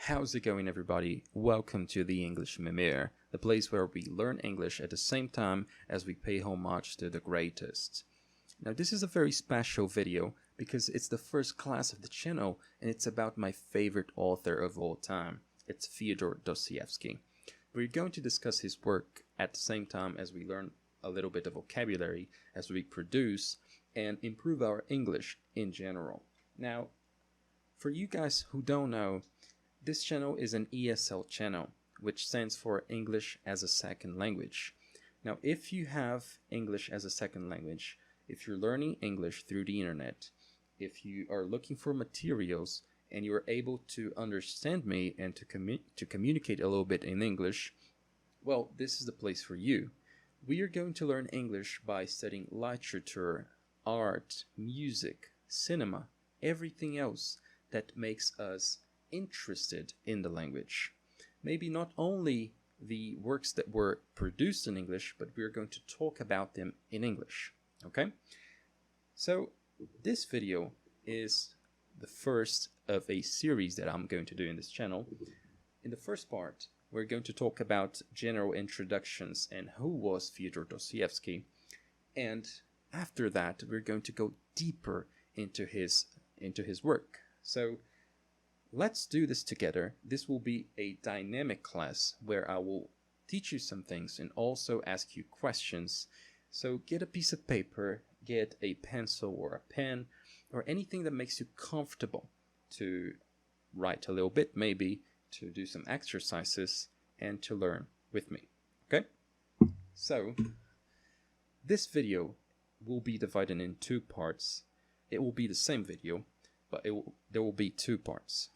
How's it going, everybody? Welcome to the English Mimir, the place where we learn English at the same time as we pay homage to the greatest. Now, this is a very special video because it's the first class of the channel and it's about my favorite author of all time. It's Fyodor Dostoevsky. We're going to discuss his work at the same time as we learn a little bit of vocabulary, as we produce and improve our English in general. Now, for you guys who don't know, this channel is an ESL channel, which stands for English as a Second Language. Now, if you have English as a second language, if you're learning English through the internet, if you are looking for materials and you're able to understand me and to communicate a little bit in English, well, this is the place for you. We are going to learn English by studying literature, art, music, cinema, everything else that makes us interested in the language. Maybe not only the works that were produced in English, but we're going to talk about them in English. Okay? So this video is the first of a series that I'm going to do in this channel. In the first part, we're going to talk about general introductions and who was Fyodor Dostoevsky. And after that, we're going to go deeper into his work. So let's do this together. This will be a dynamic class where I will teach you some things and also ask you questions. So get a piece of paper, get a pencil or a pen, or anything that makes you comfortable to write a little bit, maybe to do some exercises and to learn with me. Okay? So this video will be divided in two parts. It will be the same video, but there will be two parts.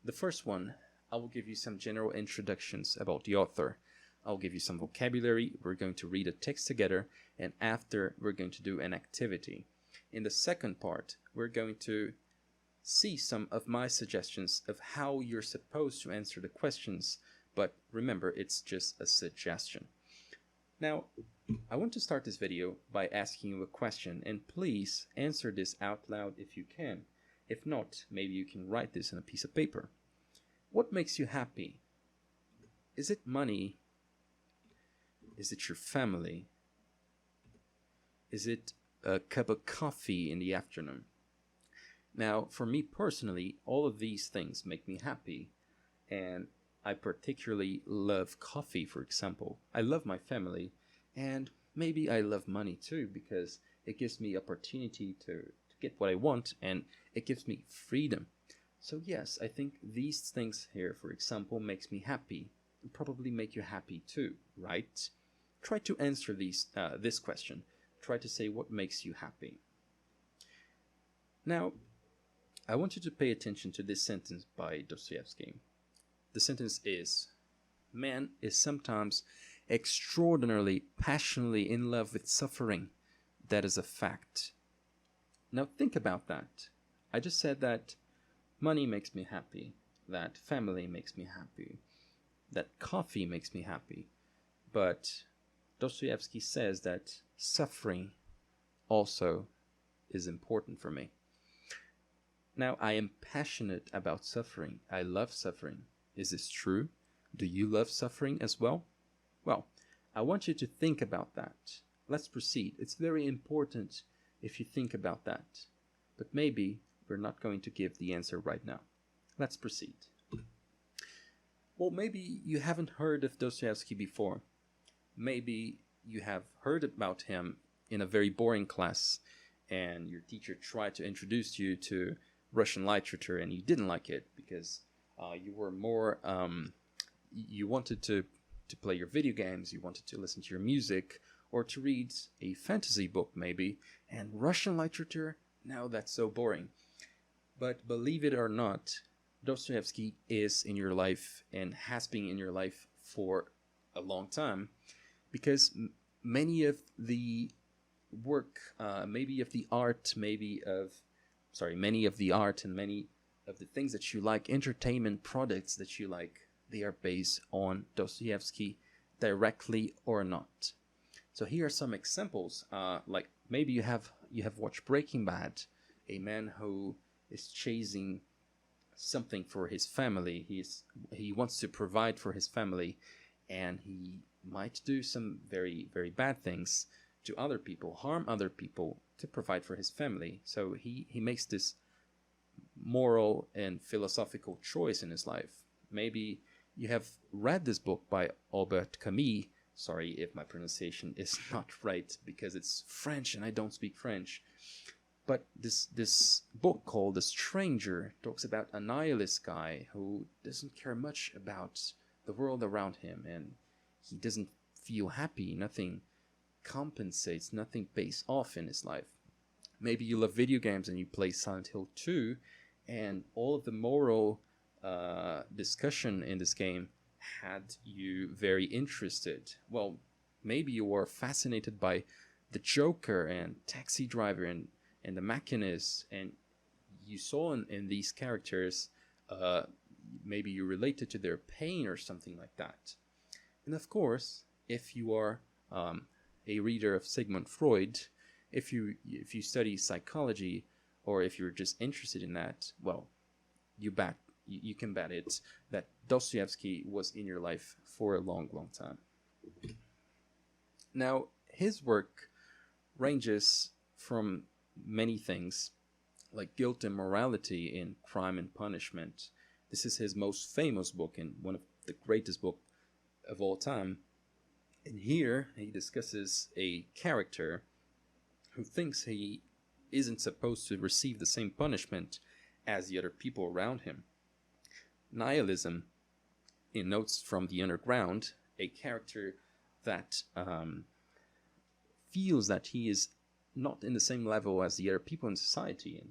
The first one, I will give you some general introductions about the author. I'll give you some vocabulary, we're going to read a text together, and after we're going to do an activity. In the second part, we're going to see some of my suggestions of how you're supposed to answer the questions, but remember, it's just a suggestion. Now, I want to start this video by asking you a question, and please answer this out loud if you can. If not, maybe you can write this on a piece of paper. What makes you happy? Is it money? Is it your family? Is it a cup of coffee in the afternoon? Now, for me personally, all of these things make me happy. And I particularly love coffee, for example. I love my family. And maybe I love money too, because it gives me opportunity to get what I want, and it gives me freedom. So yes, I think these things here, for example, makes me happy, and probably make you happy too, right? Try to answer this question. Try to say what makes you happy. Now, I want you to pay attention to this sentence by Dostoevsky. The sentence is, "Man is sometimes extraordinarily, passionately in love with suffering. That is a fact." Now think about that. I just said that money makes me happy, that family makes me happy, that coffee makes me happy. But Dostoevsky says that suffering also is important for me. Now, I am passionate about suffering. I love suffering. Is this true? Do you love suffering as well? Well, I want you to think about that. Let's proceed. It's very important if you think about that. But maybe we're not going to give the answer right now. Let's proceed. Well, maybe you haven't heard of Dostoevsky before. Maybe you have heard about him in a very boring class and your teacher tried to introduce you to Russian literature and you didn't like it because you were more, you wanted to play your video games, you wanted to listen to your music, or to read a fantasy book maybe, and Russian literature, now that's so boring. But believe it or not, Dostoevsky is in your life and has been in your life for a long time, because many of the work, many of the art and many of the things that you like, entertainment products that you like, they are based on Dostoevsky directly or not. So here are some examples. Like maybe you have watched Breaking Bad, a man who is chasing something for his family. He wants to provide for his family, and he might do some very, very bad things to other people, harm other people to provide for his family. So he makes this moral and philosophical choice in his life. Maybe you have read this book by Albert Camus. Sorry if my pronunciation is not right, because it's French and I don't speak French. But this book called The Stranger talks about a nihilist guy who doesn't care much about the world around him, and he doesn't feel happy. Nothing compensates, nothing pays off in his life. Maybe you love video games and you play Silent Hill 2, and all of the moral discussion in this game had you very interested. Well, maybe you were fascinated by the Joker and Taxi Driver and the Machinist, and you saw in these characters, maybe you related to their pain or something like that. And of course, if you are a reader of Sigmund Freud, if you study psychology, or if you're just interested in that, well, you can bet it that Dostoevsky was in your life for a long, long time. Now, his work ranges from many things, like guilt and morality in Crime and Punishment. This is his most famous book and one of the greatest books of all time. And here he discusses a character who thinks he isn't supposed to receive the same punishment as the other people around him. Nihilism, in Notes from the Underground, a character that feels that he is not in the same level as the other people in society,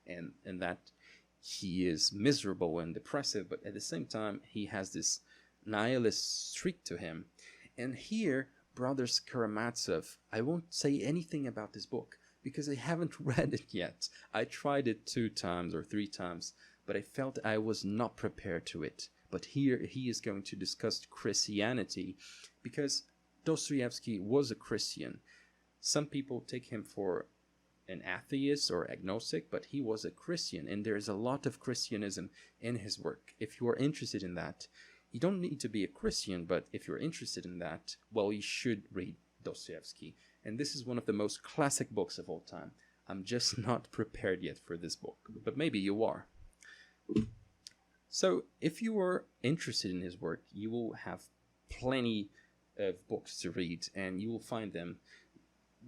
and that he is miserable and depressive, but at the same time he has this nihilist streak to him. And here, Brothers Karamazov, I won't say anything about this book because I haven't read it yet. I tried it 2 times or 3 times, but I felt I was not prepared to it. But here he is going to discuss Christianity, because Dostoevsky was a Christian. Some people take him for an atheist or agnostic, but he was a Christian, and there's a lot of Christianism in his work. If you are interested in that, you don't need to be a Christian, but if you're interested in that, well, you should read Dostoevsky. And this is one of the most classic books of all time. I'm just not prepared yet for this book, but maybe you are. So if you are interested in his work, you will have plenty of books to read, and you will find them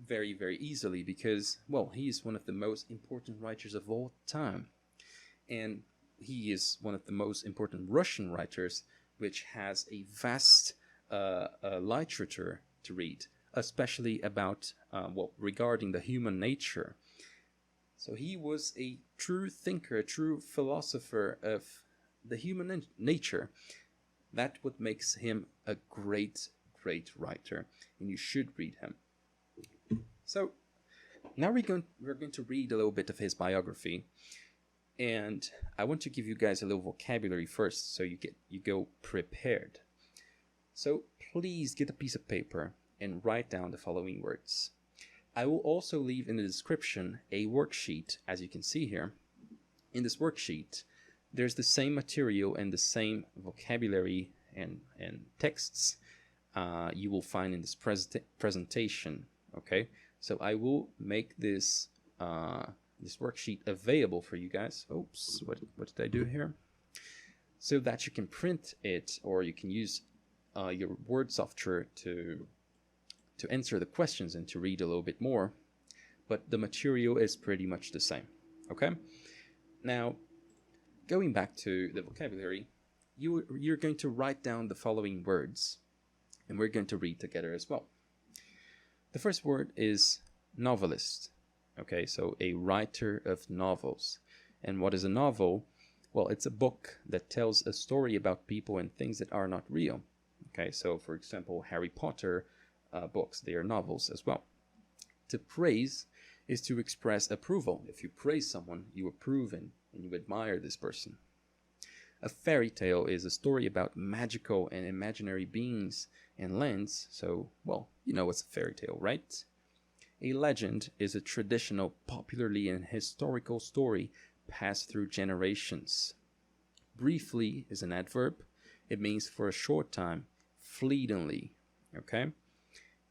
very, very easily because, well, he is one of the most important writers of all time. And he is one of the most important Russian writers, which has a vast literature to read, especially about, regarding the human nature. So he was a true thinker, a true philosopher of the human nature. That what makes him a great, great writer, and you should read him. So now we're going to read a little bit of his biography, and I want to give you guys a little vocabulary first, so you go prepared. So please get a piece of paper and write down the following words. I will also leave in the description a worksheet, as you can see here. In this worksheet, there's the same material and the same vocabulary and texts you will find in this presentation. Okay, so I will make this this worksheet available for you guys. Oops, what did I do here? So that you can print it, or you can use your Word software to answer the questions and to read a little bit more. But the material is pretty much the same. Okay. Now, going back to the vocabulary, you're going to write down the following words, and we're going to read together as well. The first word is novelist. Okay, so a writer of novels. And what is a novel? Well, it's a book that tells a story about people and things that are not real. Okay, so for example, Harry Potter books, they are novels as well. To praise is to express approval. If you praise someone, you approve and you admire this person. A fairy tale is a story about magical and imaginary beings and lands. So, well, you know what's a fairy tale, right? A legend is a traditional, popularly and historical story passed through generations. Briefly is an adverb. It means for a short time, fleetingly. Okay?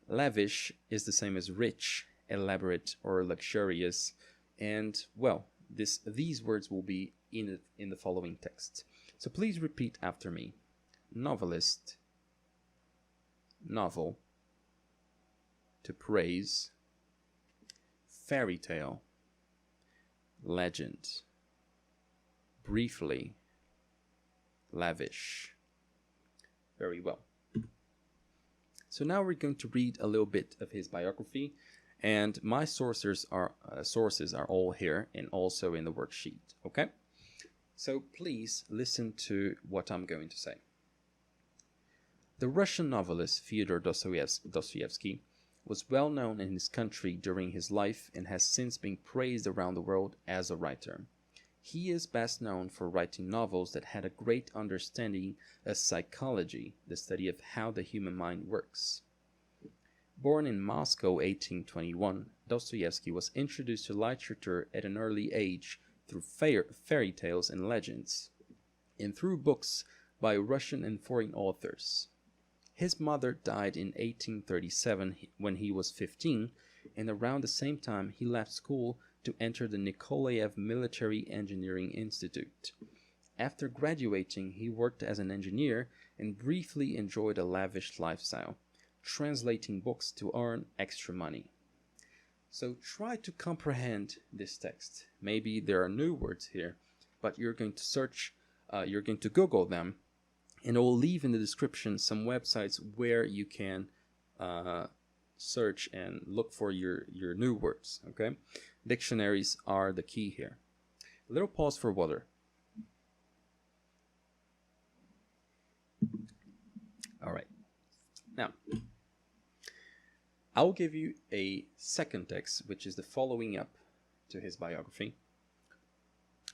Lavish is the same as rich, elaborate, or luxurious. And, well, these words will be in the following text. So please repeat after me. Novelist, novel, to praise, fairy tale, legend, briefly, lavish. Very well. So now we're going to read a little bit of his biography, and my sources are all here and also in the worksheet. Okay? So please listen to what I'm going to say. The Russian novelist Fyodor Dostoevsky was well known in his country during his life and has since been praised around the world as a writer. He is best known for writing novels that had a great understanding of psychology, the study of how the human mind works. Born in Moscow 1821, Dostoevsky was introduced to literature at an early age through fairy tales and legends, and through books by Russian and foreign authors. His mother died in 1837 when he was 15, and around the same time he left school to enter the Nikolaev Military Engineering Institute. After graduating, he worked as an engineer and briefly enjoyed a lavish lifestyle, translating books to earn extra money. So try to comprehend this text. Maybe there are new words here, but you're going to search, you're going to Google them, and I will leave in the description some websites where you can search and look for your new words, okay? Dictionaries are the key here. A little pause for water. All right. Now, I'll give you a second text, which is the following up to his biography,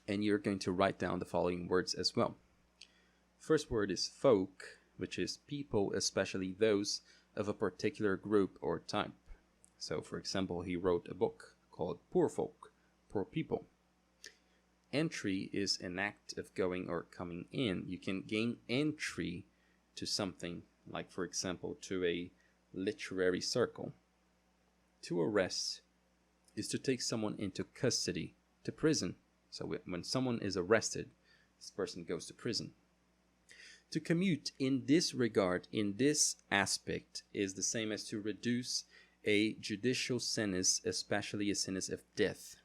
and you're going to write down the following words as well. First word is folk, which is people, especially those of a particular group or type. So, for example, he wrote a book called Poor Folk, Poor People. Entry is an act of going or coming in. You can gain entry to something, like, for example, to a literary circle. To arrest is to take someone into custody, to prison. So when someone is arrested, this person goes to prison. To commute in this regard, in this aspect, is the same as to reduce a judicial sentence, especially a sentence of death.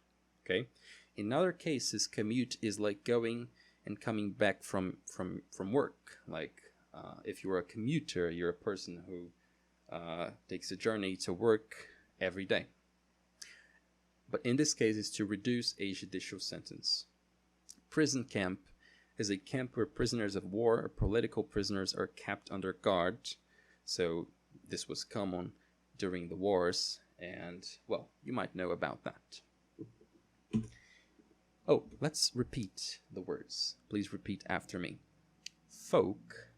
Okay? In other cases, commute is like going and coming back from work. Like if you're a commuter, you're a person who takes a journey to work every day. But in this case, it's to reduce a judicial sentence. Prison camp is a camp where prisoners of war or political prisoners are kept under guard. So this was common during the wars, and, well, you might know about that. Oh, let's repeat the words. Please repeat after me. Folk,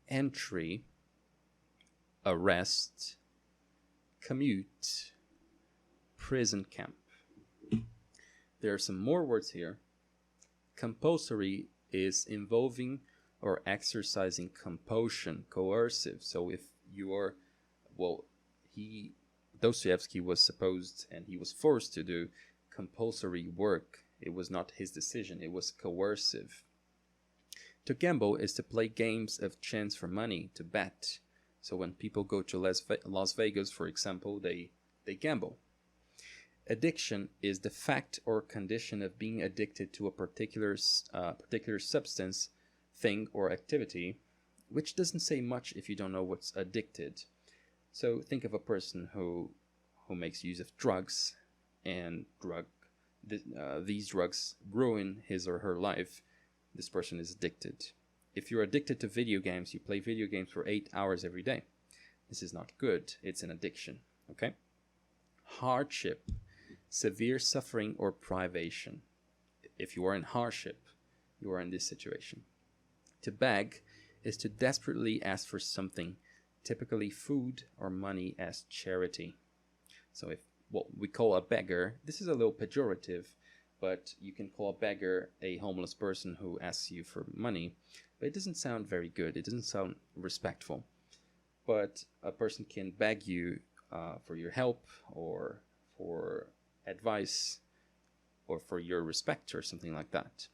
entry, arrest, commute, prison camp. There are some more words here. Compulsory is involving or exercising compulsion, coercive. So if you are, well, Dostoevsky was supposed and he was forced to do compulsory work. It was not his decision, it was coercive. To gamble is to play games of chance for money, to bet. So when people go to Las Vegas, for example, they gamble. Addiction is the fact or condition of being addicted to a particular substance, thing, or activity, which doesn't say much if you don't know what's addicted. So think of a person who makes use of drugs, and these drugs ruin his or her life. This person is addicted. If you're addicted to video games, you play video games for 8 hours every day. This is not good. It's an addiction. Okay? Hardship, severe suffering or privation. If you are in hardship, you are in this situation. To beg is to desperately ask for something, typically food or money, as charity. So if what we call a beggar, this is a little pejorative, but you can call a beggar a homeless person who asks you for money. But it doesn't sound very good. It doesn't sound respectful. But a person can beg you for your help or for advice or for your respect or something like that.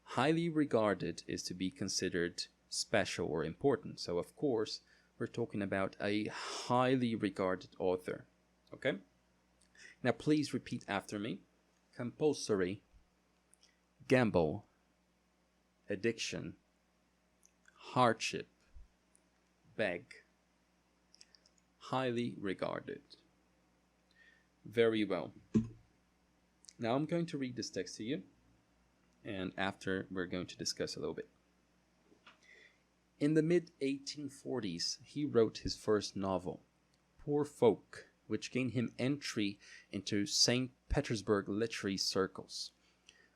Highly regarded is to be considered special or important. So, of course, we're talking about a highly regarded author. Okay? Now, please repeat after me. Compulsory, gamble, addiction, hardship, beg, highly regarded. Very well. Now I'm going to read this text to you, and after we're going to discuss a little bit. In the mid-1840s, he wrote his first novel, Poor Folk, which gained him entry into St. Petersburg literary circles.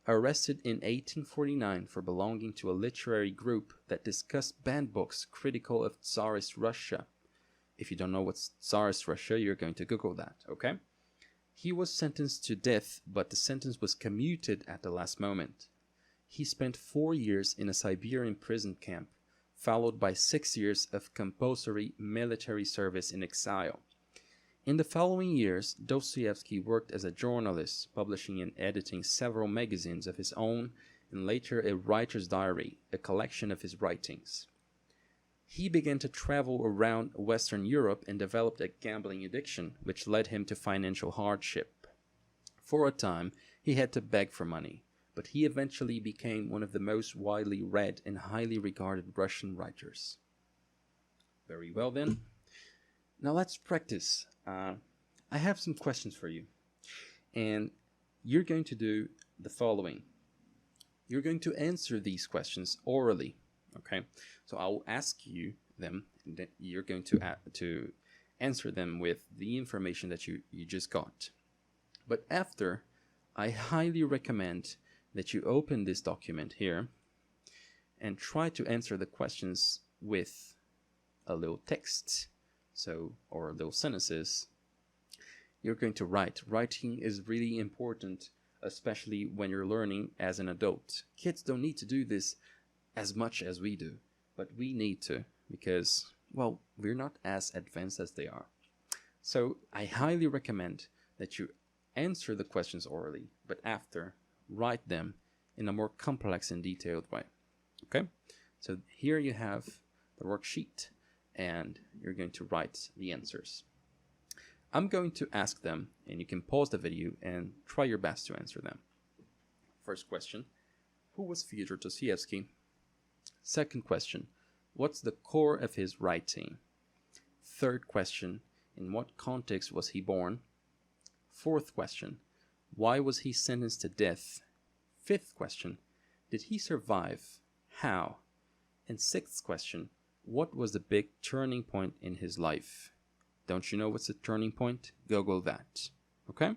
Arrested in 1849 for belonging to a literary group that discussed banned books critical of Tsarist Russia. If you don't know what's Tsarist Russia, you're going to Google that, okay? He was sentenced to death, but the sentence was commuted at the last moment. He spent 4 years in a Siberian prison camp, followed by 6 years of compulsory military service in exile. In the following years, Dostoevsky worked as a journalist, publishing and editing several magazines of his own, and later a writer's diary, a collection of his writings. He began to travel around Western Europe and developed a gambling addiction, which led him to financial hardship. For a time, he had to beg for money, but he eventually became one of the most widely read and highly regarded Russian writers. Very well then. Now let's practice. I have some questions for you, and you're going to do the following. You're going to answer these questions orally, okay? So I'll ask you them, and then you're going to answer them with the information that you just got. But after, I highly recommend that you open this document here and try to answer the questions with a little text, or little sentences. You're going to write. Writing is really important, especially when you're learning as an adult. Kids don't need to do this as much as we do, but we need to because, well, we're not as advanced as they are. So I highly recommend that you answer the questions orally, but after, write them in a more complex and detailed way. Okay? So here you have the worksheet, and you're going to write the answers. I'm going to ask them, and you can pause the video and try your best to answer them. First question, who was Fyodor Dostoevsky? Second question, what's the core of his writing? Third question, in what context was he born? Fourth question, why was he sentenced to death? Fifth question, did he survive? How? And sixth question, what was the big turning point in his life? Don't you know what's a turning point? Google that. Okay?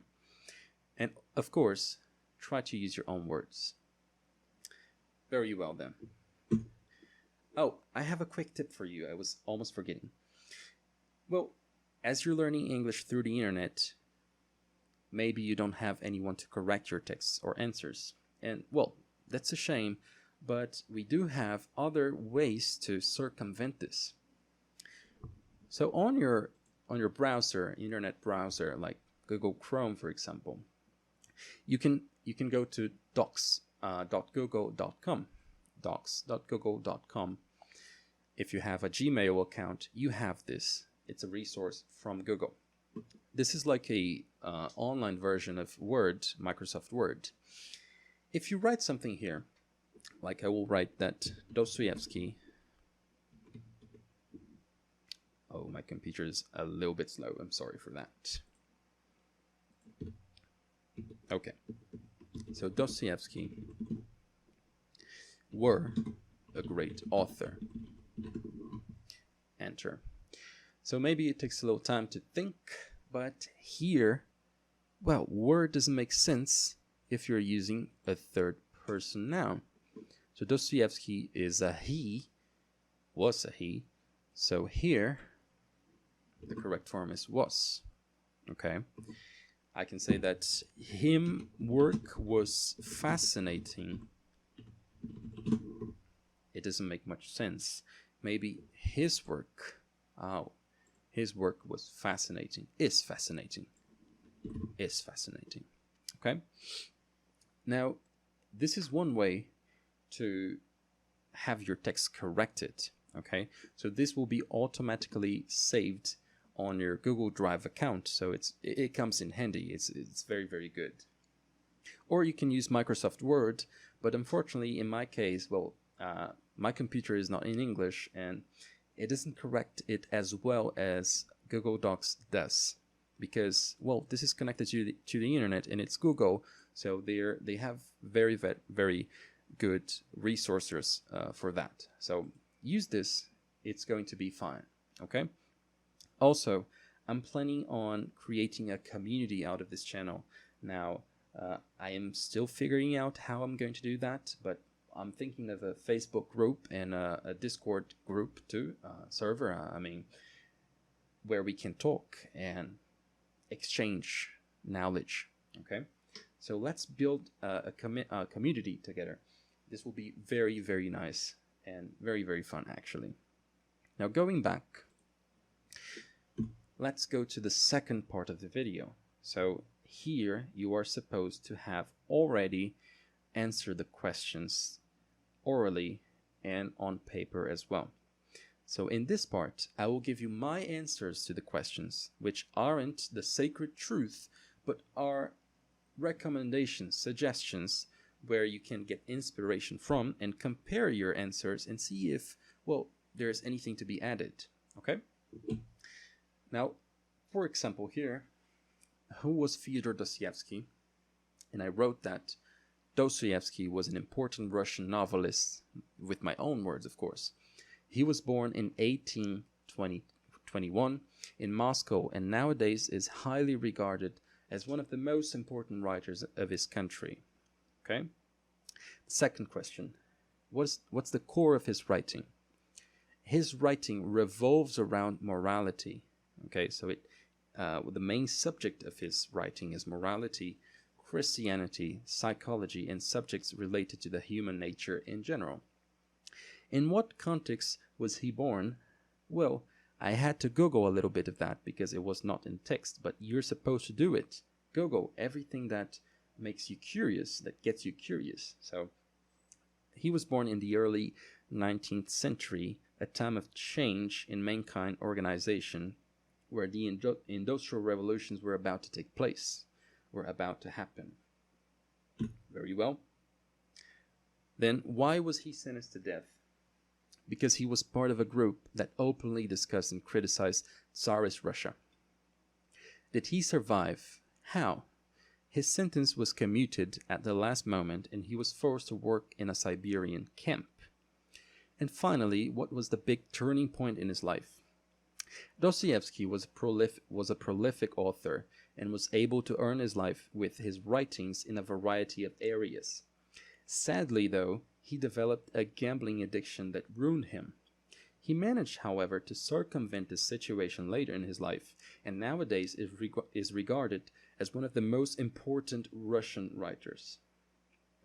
And of course, try to use your own words. Very well then. Oh, I have a quick tip for you. I was almost forgetting. Well, as you're learning English through the internet, maybe you don't have anyone to correct your texts or answers. And, well, that's a shame, but we do have other ways to circumvent this. So on your browser, internet browser, like Google Chrome, for example, you can go to docs.google.com. docs.google.com. If you have a Gmail account, you have this. It's a resource from Google. This is like a online version of Word, Microsoft Word. If you write something here, like I will write that Dostoevsky. Oh, my computer is a little bit slow. I'm sorry for that. Okay. So Dostoevsky were a great author. Enter. So maybe it takes a little time to think, but here, well, word doesn't make sense if you're using a third person noun. So Dostoevsky is a he, was a he. So here, the correct form is was. Okay. I can say that him work was fascinating. It doesn't make much sense. Maybe his work, oh, his work was fascinating, is fascinating, is fascinating. Okay? Now, this is one way to have your text corrected. Okay? So this will be automatically saved on your Google Drive account. So it comes in handy. It's very, very good. Or you can use Microsoft Word, but unfortunately in my case, well, my computer is not in English and it doesn't correct it as well as Google Docs does, because, well, this is connected to the internet and it's Google, so they have very, very good resources for that. So use this, it's going to be fine. Okay. Also, I'm planning on creating a community out of this channel. Now, I am still figuring out how I'm going to do that, but I'm thinking of a Facebook group and a Discord group too, server, where we can talk and exchange knowledge. Okay, so let's build a community together. This will be very, very nice and very, very fun, actually. Now, going back, let's go to the second part of the video. So here you are supposed to have already answered the questions orally and on paper as well. So in this part, I will give you my answers to the questions, which aren't the sacred truth, but are recommendations, suggestions, where you can get inspiration from and compare your answers and see if, well, there's anything to be added. Okay? Now, for example here, who was Fyodor Dostoevsky? And I wrote that Dostoevsky was an important Russian novelist, with my own words, of course. He was born in 1821 in Moscow and nowadays is highly regarded as one of the most important writers of his country. Okay? Second question, what's the core of his writing? His writing revolves around morality. Okay, so the main subject of his writing is morality, Christianity, psychology, and subjects related to the human nature in general. In what context was he born? Well, I had to Google a little bit of that because it was not in text, but you're supposed to do it. Google everything that makes you curious, that gets you curious. So he was born in the early 19th century, a time of change in mankind organization, where the industrial revolutions were about to take place, were about to happen. Very well. Then why was he sentenced to death? Because he was part of a group that openly discussed and criticized Tsarist Russia. Did he survive? How? His sentence was commuted at the last moment and he was forced to work in a Siberian camp. And finally, what was the big turning point in his life? Dostoevsky was a prolific author and was able to earn his life with his writings in a variety of areas. Sadly, though, he developed a gambling addiction that ruined him. He managed, however, to circumvent this situation later in his life, and nowadays is regarded as one of the most important Russian writers.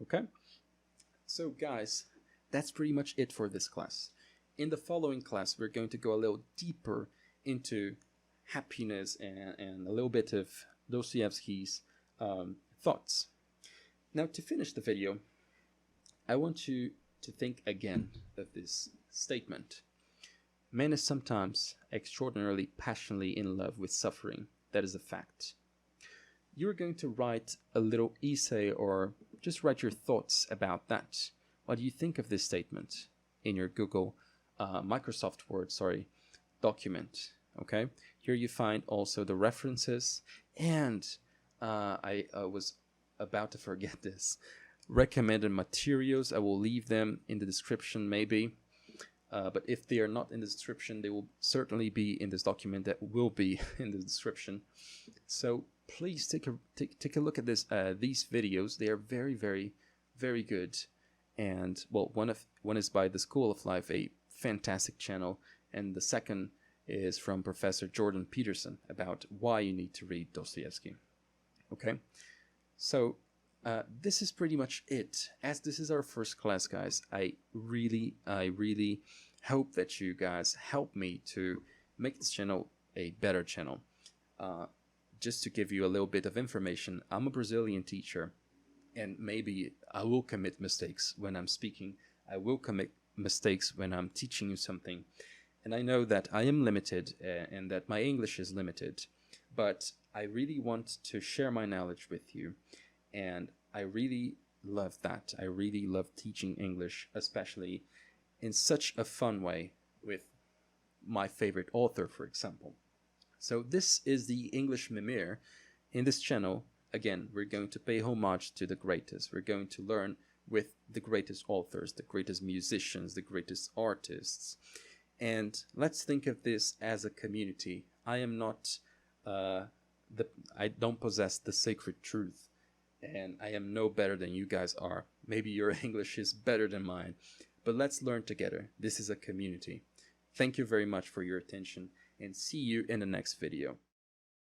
Okay? So, guys, that's pretty much it for this class. In the following class, we're going to go a little deeper into happiness and a little bit of Dostoevsky's thoughts. Now, to finish the video, I want you to think again of this statement. Man is sometimes extraordinarily passionately in love with suffering. That is a fact. You're going to write a little essay or just write your thoughts about that. What do you think of this statement in your Microsoft Word, document? Okay. Here you find also the references, and I was about to forget this. Recommended materials, I will leave them in the description maybe, but if they are not in the description, they will certainly be in this document that will be in the description. So please take a look at these videos. They are very, very, very good. And well, one is by the School of Life, a fantastic channel, and the second is from Professor Jordan Peterson about why you need to read Dostoevsky. Okay, so this is pretty much it. As this is our first class, guys, I really hope that you guys help me to make this channel a better channel. Just to give you a little bit of information, I'm a Brazilian teacher, and maybe I will commit mistakes when I'm speaking. I will commit mistakes when I'm teaching you something. And I know that I am limited and that my English is limited, but I really want to share my knowledge with you. And I really love that. I really love teaching English, especially in such a fun way with my favorite author, for example. So this is the English Mimir. In this channel, again, we're going to pay homage to the greatest. We're going to learn with the greatest authors, the greatest musicians, the greatest artists. And let's think of this as a community. I am not, I don't possess the sacred truth, and I am no better than you guys are. Maybe your English is better than mine, but let's learn together. This is a community. Thank you very much for your attention, and see you in the next video.